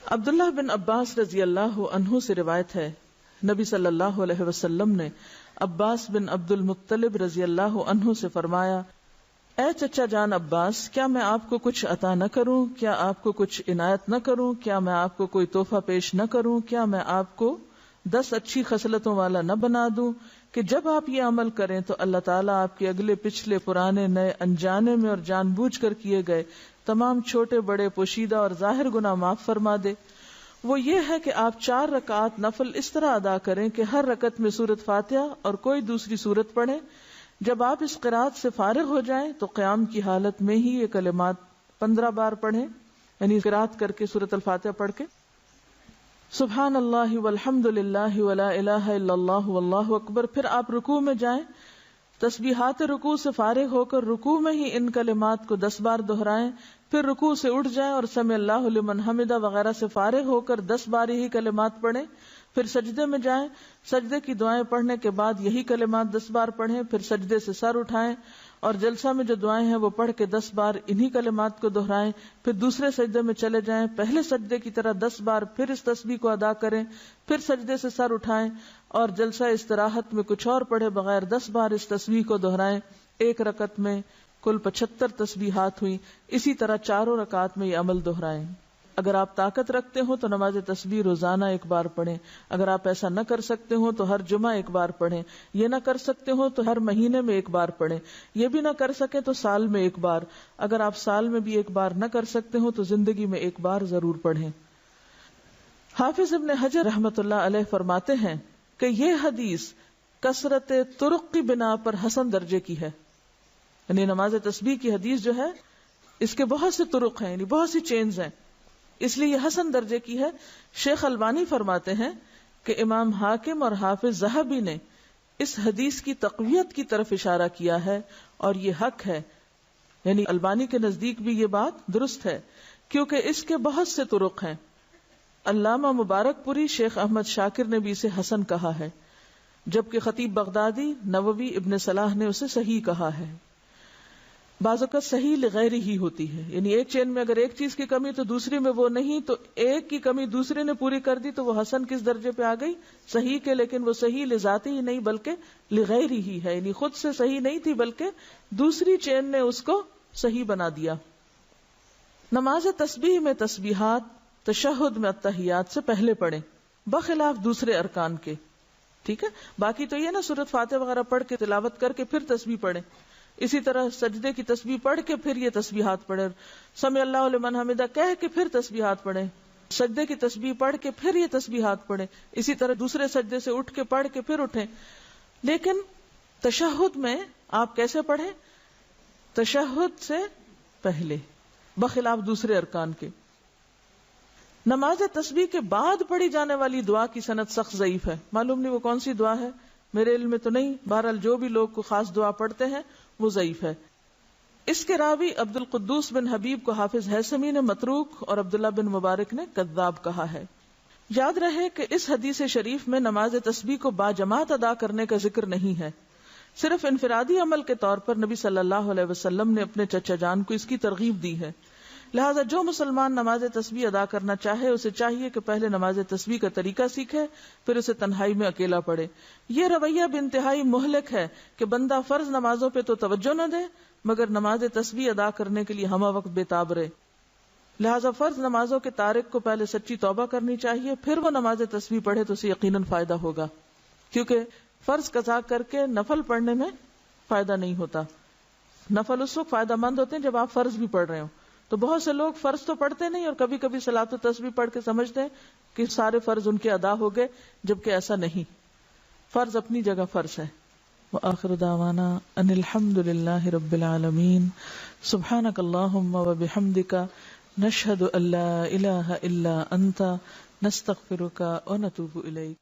عبداللہ بن عباس رضی اللہ عنہ سے روایت ہے، نبی صلی اللہ علیہ وسلم نے عباس بن عبد المطلب رضی اللہ عنہ سے فرمایا، اے چچا جان عباس، کیا میں آپ کو کچھ عطا نہ کروں؟ کیا آپ کو کچھ عنایت نہ کروں؟ کیا میں آپ کو کوئی تحفہ پیش نہ کروں؟ کیا میں آپ کو 10 اچھی خصلتوں والا نہ بنا دوں کہ جب آپ یہ عمل کریں تو اللہ تعالیٰ آپ کے اگلے پچھلے پرانے نئے انجانے میں اور جان بوجھ کر کیے گئے تمام چھوٹے بڑے پوشیدہ اور ظاہر گناہ معاف فرما دے؟ وہ یہ ہے کہ آپ 4 رکعات نفل اس طرح ادا کریں کہ ہر رکعت میں سورۃ فاتحہ اور کوئی دوسری سورت پڑھیں۔ جب آپ اس قرات سے فارغ ہو جائیں تو قیام کی حالت میں ہی یہ کلمات 15 بار پڑھیں، یعنی قرات کر کے سورۃ الفاتحہ پڑھ کے سبحان اللہ والحمد للہ ولا الہ الا اللہ واللہ اکبر۔ پھر آپ رکوع میں جائیں، تسبیحات رکوع سے فارغ ہو کر رکوع میں ہی ان کلمات کو 10 بار دہرائیں، پھر رکوع سے اٹھ جائیں اور سمع اللہ لمن حمدہ وغیرہ سے فارغ ہو کر 10 بار یہی کلمات پڑھیں، پھر سجدے میں جائیں، سجدے کی دعائیں پڑھنے کے بعد یہی کلمات 10 بار پڑھیں، پھر سجدے سے سر اٹھائیں اور جلسہ میں جو دعائیں ہیں وہ پڑھ کے 10 بار انہی کلمات کو دہرائیں، پھر دوسرے سجدے میں چلے جائیں، پہلے سجدے کی طرح 10 بار پھر اس تسبیح کو ادا کریں، پھر سجدے سے سر اٹھائیں اور جلسہ استراحت میں کچھ اور پڑھے بغیر 10 بار اس تسبیح کو دہرائیں۔ ایک رکعت میں کل 75 تسبیحات ہوئی، اسی طرح 4 رکعات میں یہ عمل دہرائیں۔ اگر آپ طاقت رکھتے ہو تو نماز تسبیح روزانہ 1 بار پڑھیں، اگر آپ ایسا نہ کر سکتے ہو تو ہر جمعہ 1 بار پڑھیں، یہ نہ کر سکتے ہو تو ہر مہینے میں 1 بار پڑھیں، یہ بھی نہ کر سکے تو سال میں 1 بار، اگر آپ سال میں بھی 1 بار نہ کر سکتے ہو تو زندگی میں 1 بار ضرور پڑھیں۔ حافظ ابن حجر رحمۃ اللہ علیہ فرماتے ہیں کہ یہ حدیث کثرت طرق کی بنا پر حسن درجے کی ہے، یعنی نماز تسبیح کی حدیث جو ہے اس کے بہت سے طرق ہیں، یعنی بہت سی چینز ہیں، اس لیے یہ حسن درجے کی ہے۔ شیخ البانی فرماتے ہیں کہ امام حاکم اور حافظ ذہبی نے اس حدیث کی تقویت کی طرف اشارہ کیا ہے اور یہ حق ہے، یعنی البانی کے نزدیک بھی یہ بات درست ہے کیونکہ اس کے بہت سے طرق ہیں۔ علامہ مبارک پوری شیخ احمد شاکر نے بھی اسے حسن کہا ہے، جبکہ خطیب بغدادی، نووی، ابن صلاح نے اسے صحیح کہا ہے۔ بعض اوقات صحیح لغیر ہی ہوتی ہے، یعنی ایک چین میں اگر ایک چیز کی کمی تو دوسری میں وہ نہیں، تو ایک کی کمی دوسرے نے پوری کر دی تو وہ حسن کس درجے پہ آ گئی؟ صحیح کے، لیکن وہ صحیح لذاتی ہی نہیں بلکہ لغیر ہی ہے، یعنی خود سے صحیح نہیں تھی بلکہ دوسری چین نے اس کو صحیح بنا دیا۔ نماز تسبیح میں تسبیحات تشہد میں التحیات سے پہلے پڑھیں، بخلاف دوسرے ارکان کے، ٹھیک ہے؟ باقی تو یہ نا سورۃ فاتحہ وغیرہ پڑھ کے تلاوت کر کے پھر تسبیح پڑھیں، اسی طرح سجدے کی تسبیح پڑھ کے پھر یہ تسبیحات پڑھیں، سمع اللہ لمن حمدہ کہہ کے پھر تسبیحات پڑھیں، سجدے کی تسبیح پڑھ کے پھر یہ تسبیحات پڑھیں، اسی طرح دوسرے سجدے سے اٹھ کے پڑھ کے پھر اٹھیں۔ لیکن تشہد میں آپ کیسے پڑھیں؟ تشہد سے پہلے، بخلاف دوسرے ارکان کے۔ نماز تسبیح کے بعد پڑھی جانے والی دعا کی سند سخت ضعیف ہے، معلوم نہیں وہ کون سی دعا ہے، میرے علم میں تو نہیں، بہرحال جو بھی لوگ کو خاص دعا پڑھتے ہیں وہ ضعیف ہے۔ اس کے راوی عبد القدوس بن حبیب کو حافظ ہیثمی نے متروک اور عبداللہ بن مبارک نے کذاب کہا ہے۔ یاد رہے کہ اس حدیث شریف میں نماز تسبیح کو باجماعت ادا کرنے کا ذکر نہیں ہے، صرف انفرادی عمل کے طور پر نبی صلی اللہ علیہ وسلم نے اپنے چچا جان کو اس کی ترغیب دی ہے۔ لہذا جو مسلمان نماز تسبیح ادا کرنا چاہے اسے چاہیے کہ پہلے نماز تسبیح کا طریقہ سیکھے، پھر اسے تنہائی میں اکیلا پڑھے۔ یہ رویہ بھی انتہائی مہلک ہے کہ بندہ فرض نمازوں پہ تو توجہ نہ دے مگر نماز تسبیح ادا کرنے کے لیے ہمہ وقت بے تاب رہے۔ لہذا فرض نمازوں کے تارک کو پہلے سچی توبہ کرنی چاہیے، پھر وہ نماز تسبیح پڑھے تو اسے یقیناً فائدہ ہوگا، کیونکہ فرض قضا کر کے نفل پڑھنے میں فائدہ نہیں ہوتا۔ نفل اس وقت فائدہ مند ہوتے ہیں جب آپ فرض بھی پڑھ رہے ہو، تو بہت سے لوگ فرض تو پڑھتے نہیں اور کبھی کبھی صلاۃ و تسبیح پڑھ کے سمجھتے ہیں کہ سارے فرض ان کے ادا ہو گئے، جبکہ ایسا نہیں، فرض اپنی جگہ فرض ہے۔ وآخر دعوانا ان الحمد للہ رب العالمین، سبحانک اللہم وبحمدک، نشہد ان لا الہ الا انت، نستغفرک ونتوب الیک۔